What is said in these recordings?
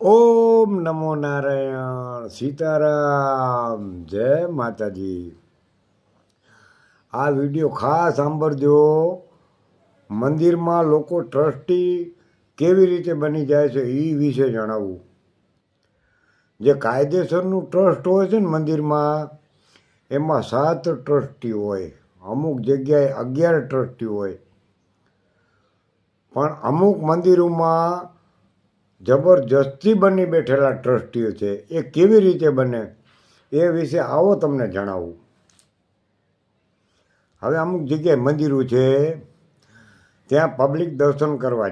ઓમ નમો નારાયણ, સીતારામ, જય માતાજી। આ વિડીયો ખાસ સાંભળજો। મંદિરમાં લોકો ટ્રસ્ટી કેવી રીતે બની જાય છે એ વિશે જણાવું। જે કાયદેસરનું ટ્રસ્ટ હોય છે ને મંદિરમાં, એમાં 7 ટ્રસ્ટી હોય, અમુક જગ્યાએ 11 ટ્રસ્ટી હોય, પણ અમુક મંદિરોમાં જબરજસ્તી બની બેઠેલા ટ્રસ્ટીઓ છે। એ કેવી રીતે બને એ વિશે આવો તમને જણાવું। હવે અમુક જગ્યાએ મંદિરો છે, ત્યાં પબ્લિક દર્શન કરવા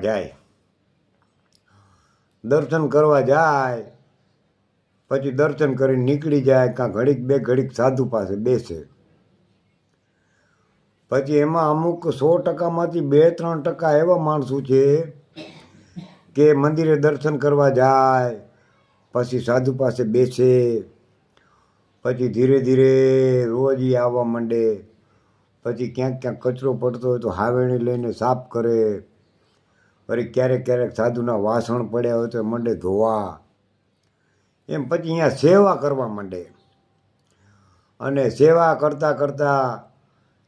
જાય, પછી દર્શન કરીને નીકળી જાય, કાં ઘડીક બે ઘડીક સાધુ પાસે બેસે। પછી એમાં અમુક 100%માંથી 2-3% એવા માણસો છે કે મંદિરે દર્શન કરવા જાય, પછી સાધુ પાસે બેસે, પછી ધીરે ધીરે રોજ આવવા માંડે, પછી ક્યાંક ક્યાંક કચરો પડતો હોય તો હાવેણી લઈને સાફ કરે, પછી ક્યારેક ક્યારેક સાધુના વાસણ પડ્યા હોય તો માંડે ધોવા, એમ પછી અહીંયા સેવા કરવા માંડે। અને સેવા કરતાં કરતાં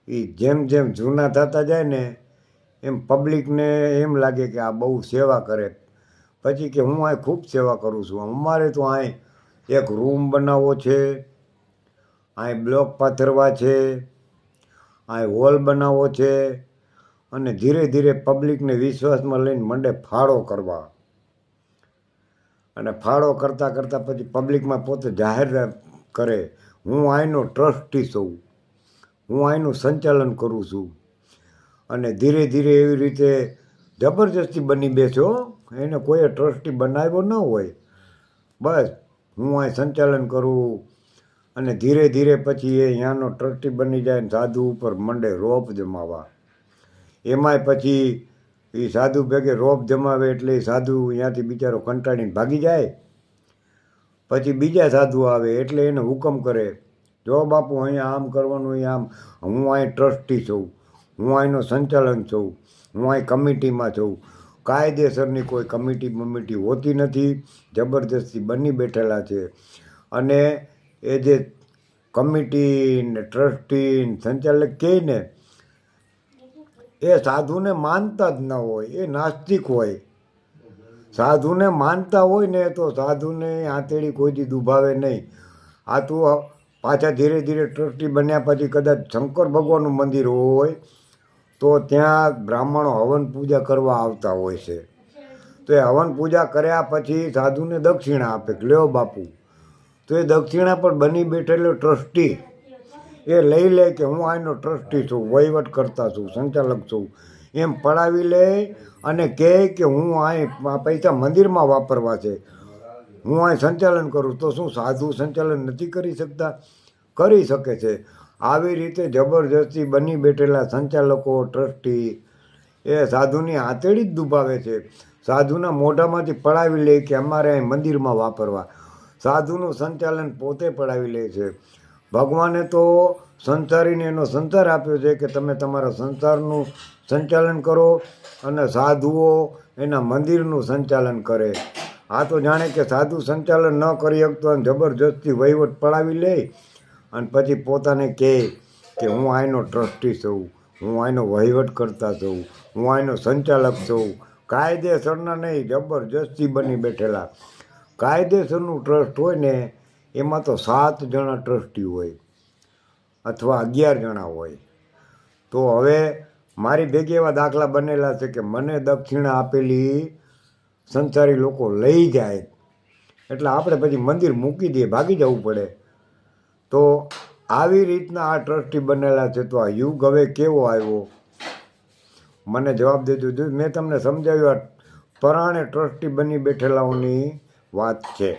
એ જેમ જેમ જૂના થતા જાય ને એમ પબ્લિકને એમ લાગે કે આ બહુ સેવા કરે, પછી કે હું અહીં ખૂબ સેવા કરું છું, અમારે તો અહીં એક રૂમ બનાવવો છે, અહીં બ્લોક પાથરવા છે, અહીં હોલ બનાવવો છે। અને ધીરે ધીરે પબ્લિકને વિશ્વાસમાં લઈને મંડે ફાળો કરવા, અને ફાળો કરતાં કરતાં પછી પબ્લિકમાં પોતે જાહેર કરે, હું અહીંનો ટ્રસ્ટી છું, હું અહીંનું સંચાલન કરું છું। અને ધીરે ધીરે એવી રીતે જબરજસ્તી બની બેસો, એને કોઈએ ટ્રસ્ટી બનાવ્યો ન હોય, બસ હું અહીં સંચાલન કરું। અને ધીરે ધીરે પછી એ ત્યાંનો ટ્રસ્ટી બની જાય ને સાધુ ઉપર મંડે રોપ જમાવા। એમાંય પછી એ સાધુ ભેગે રોપ જમાવે એટલે એ સાધુ ત્યાંથી બિચારો કંટાળીને ભાગી જાય। પછી બીજા સાધુ આવે એટલે એને હુકમ કરે, જો બાપુ અહીંયા આમ કરવાનું, અહીંયા આમ, હું અહીં ટ્રસ્ટી છું, હું અહીંનો સંચાલન છું, હું અહીં કમિટીમાં છું। કાયદેસરની કોઈ કમિટી હોતી નથી, જબરજસ્તી બની બેઠેલા છે। અને એ જે કમિટી ને ટ્રસ્ટી સંચાલક કહે ને, એ સાધુને માનતા જ ન હોય, એ નાસ્તિક હોય। સાધુને માનતા હોય ને તો સાધુને આંતેડી કોઈ દી દુભાવે નહીં। આ તો પાછા ધીરે ધીરે ટ્રસ્ટી બન્યા પછી કદાચ શંકર ભગવાનનું મંદિર હોય તો ત્યાં બ્રાહ્મણો હવન પૂજા કરવા આવતા હોય છે, તો એ હવન પૂજા કર્યા પછી સાધુને દક્ષિણા આપે કે લ્યો બાપુ, તો એ દક્ષિણા પણ બની બેઠેલો ટ્રસ્ટી એ લઈ લે કે હું આનો ટ્રસ્ટી છું, વહીવટ કરતા છું, સંચાલક છું, એમ પડાવી લે અને કહે કે હું અહીં પૈસા મંદિરમાં વાપરવા છે, હું અહીં સંચાલન કરું। તો શું સાધુ સંચાલન નથી કરી શકતા? કરી શકે છે। આવી રીતે જબરજસ્તી બની બેઠેલા સંચાલકો ટ્રસ્ટી એ સાધુની આંતેડી જ દુભાવે છે, સાધુના મોઢામાંથી પડાવી લે કે અમારે અહીં મંદિરમાં વાપરવા, સાધુનું સંચાલન પોતે પડાવી લે છે। ભગવાને તો સંસારીને એનો સંસાર આપ્યો છે કે તમે તમારા સંસારનું સંચાલન કરો અને સાધુઓ એના મંદિરનું સંચાલન કરે। આ તો જાણે કે સાધુ સંચાલન ન કરી શકતો અને જબરજસ્તી વહીવટ પડાવી લે અને પછી પોતાને કહે કે હું અહીંનો ટ્રસ્ટી છું, હું અહીંનો વહીવટ કરતા છું, હું અહીંનો સંચાલક છું। કાયદેસરના નહીં, જબરજસ્તી બની બેઠેલા। કાયદેસરનું ટ્રસ્ટ હોય ને એમાં તો 7 જણા ટ્રસ્ટી હોય અથવા 11 જણા હોય। તો હવે મારી ભેગી એવા દાખલા બનેલા છે કે મને દક્ષિણા આપેલી સંસારી લોકો લઈ જાય એટલે આપણે પછી મંદિર મૂકી દઈએ, ભાગી જવું પડે। તો આવી રીતના આ ટ્રસ્ટી બનેલા છે। તો આ યુગ હવે કેવો આવ્યો મને જવાબ દેજો। મેં તમને સમજાવ્યું, આ પરાણે ટ્રસ્ટી બની બેઠેલાઓની વાત છે।